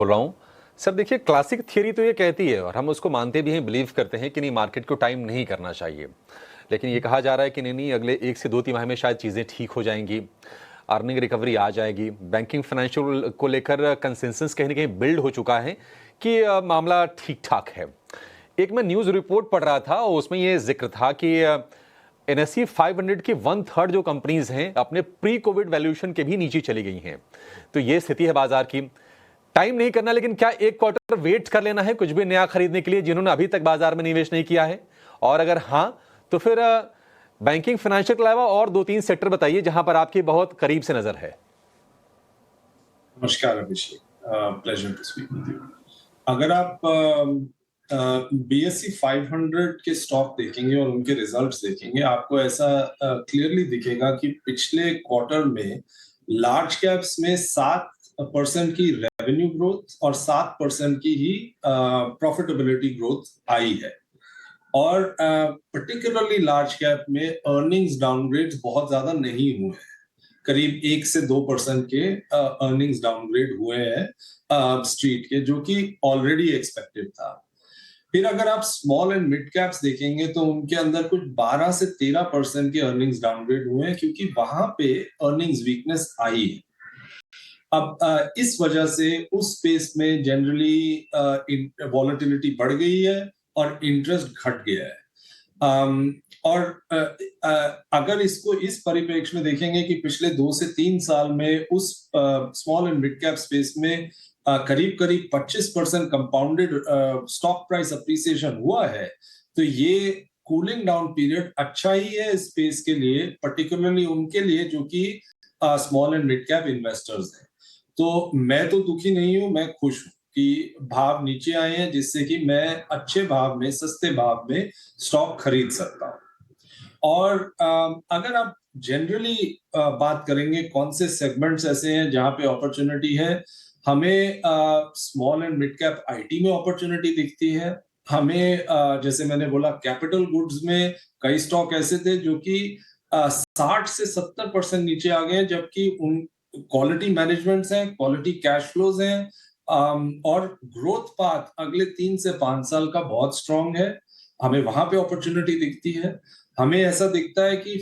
बोल रहा हूँ। सर देखिए, क्लासिक थियरी तो ये कहती है और हम उसको मानते भी हैं, बिलीव करते हैं कि नहीं, मार्केट को टाइम नहीं करना चाहिए। लेकिन ये कहा जा रहा है कि नहीं, अगले 1 से 2 तिमाही में शायद चीज़ें ठीक हो जाएंगी, अर्निंग रिकवरी आ जाएगी। बैंकिंग फाइनेंशियल को लेकर कंसेंसस कहीं न कहीं बिल्ड हो चुका है कि मामला ठीक-ठाक है। एक मैं न्यूज़ रिपोर्ट पढ़ रहा था और उसमें ये ज़िक्र था कि एनएसई 500 की 1/3 जो कंपनीज़ हैं, अपने प्री कोविड वैल्यूएशन के भी नीचे चली गई हैं। तो ये स्थिति है बाज़ार की। टाइम नहीं करना, लेकिन क्या 1 क्वार्टर वेट कर लेना है कुछ भी नया खरीदने के लिए जिन्होंने अभी तक बाजार में निवेश नहीं किया है? और अगर हाँ, तो फिर बैंकिंग फाइनेंशियल के अलावा और 2-3 सेक्टर बताइए जहां पर आपकी बहुत करीब से नजर है। नमस्कार Abhishek, pleasure to speak with you. अगर आप बीएसई 500 के स्टॉक देखेंगे और उनके रिजल्ट्स देखेंगे, आपको ऐसा क्लियरली दिखेगा कि पिछले क्वार्टर में लार्ज कैप्स में 7% की रेवेन्यू ग्रोथ और 7% की ही प्रॉफिटेबिलिटी ग्रोथ आई है। और पर्टिकुलरली लार्ज कैप में अर्निंग्स डाउनग्रेड्स बहुत ज्यादा नहीं हुए हैं। करीब 1 से 2% के अर्निंग्स डाउनग्रेड हुए हैं स्ट्रीट के, जो कि ऑलरेडी एक्सपेक्टेड था। फिर अगर आप स्मॉल एंड मिड कैप्स देखेंगे तो उनके अंदर कुछ 12 से 13% के अर्निंग्स डाउनग्रेड हुए हैं, क्योंकि वहां पे अर्निंग्स वीकनेस आई है। अब इस वजह से उस स्पेस में जनरली वॉलेटिलिटी बढ़ गई है और इंटरेस्ट घट गया है। और अगर इसको इस परिप्रेक्ष्य में देखेंगे कि पिछले 2 से 3 साल में उस small and mid cap space में करीब करीब 25% कंपाउंडेड स्टॉक प्राइस अप्रिसिएशन हुआ है, तो ये कूलिंग डाउन पीरियड अच्छा ही है स्पेस के लिए, पर्टिकुलरली उनके लिए जो कि small and mid cap investors हैं। तो मैं तो दुखी नहीं हूं, मैं खुश हूं कि भाव नीचे आए हैं, जिससे कि मैं अच्छे भाव में, सस्ते भाव में स्टॉक खरीद सकता हूं। और अगर आप जनरली बात करेंगे कौन से सेगमेंट्स ऐसे हैं जहां पे अपॉर्चुनिटी है, हमें small and mid cap IT में अपॉर्चुनिटी दिखती है। हमें जैसे मैंने बोला, कैपिटल गुड्स में कई स्टॉक ऐसे थे जो कि 60 से 70% नीचे आ गए, जबकि उन क्वालिटी मैनेजमेंट्स हैं, क्वालिटी कैश फ्लोज हैं, और ग्रोथ पाथ अगले 3 से 5 साल का बहुत स्ट्रांग है। हमें वहां पे अपॉर्चुनिटी दिखती है। हमें ऐसा दिखता है कि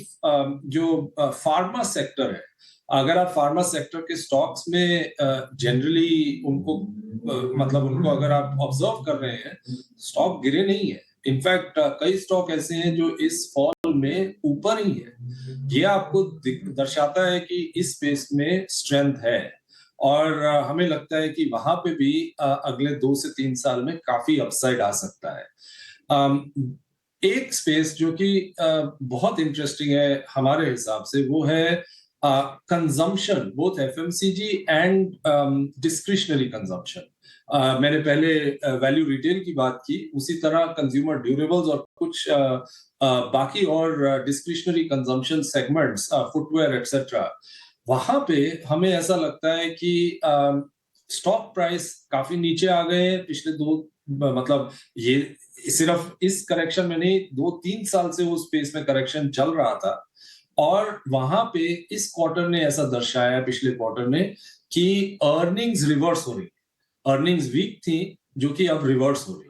जो फार्मा सेक्टर है, अगर आप फार्मा सेक्टर के स्टॉक्स में जनरली उनको मतलब उनको अगर आप ऑब्जर्व कर रहे हैं, स्टॉक गिरे नहीं है। इनफैक्ट कई स्टॉक ऐसे हैं जो इस फॉल में ऊपर ही है। ये आपको दर्शाता है कि इस स्पेस में स्ट्रेंथ है। और हमें लगता है कि वहां पे भी अगले 2 से 3 साल में काफी अपसाइड आ सकता है। एक स्पेस जो कि बहुत इंटरेस्टिंग है हमारे हिसाब से, वो है consumption, both FMCG and discretionary consumption. मैंने पहले वैल्यू रिटेल की बात की, उसी तरह कंज्यूमर ड्यूरेबल्स और कुछ बाकी और discretionary consumption segments, footwear etcetera, वहां पे हमें ऐसा लगता है कि स्टॉक प्राइस काफी नीचे आ गए हैं पिछले मतलब ये सिर्फ इस करेक्शन में नहीं, 2-3 साल से उस स्पेस में करेक्शन चल रहा था। और वहां पे इस क्वार्टर ने ऐसा दर्शाया, पिछले क्वार्टर में, कि अर्निंग्स रिवर्स हो रही, अर्निंग्स वीक थी जो कि अब रिवर्स हो रही।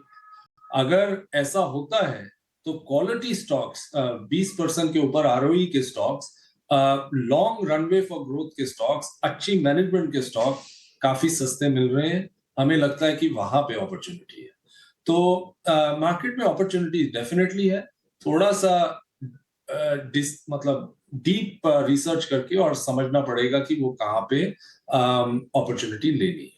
अगर ऐसा होता है तो क्वालिटी स्टॉक्स, 20% के ऊपर आरओई के stocks, long runway for growth के स्टॉक्स, अच्छी मैनेजमेंट के स्टॉक काफी सस्ते मिल रहे हैं। हमें लगता है कि वहां पे अपॉर्चुनिटी है। तो मार्केट में अपॉर्चुनिटी डेफिनेटली है। थोड़ा सा मतलब डीप रिसर्च करके और समझना पड़ेगा कि वो कहाँ पे अपॉर्चुनिटी लेनी है।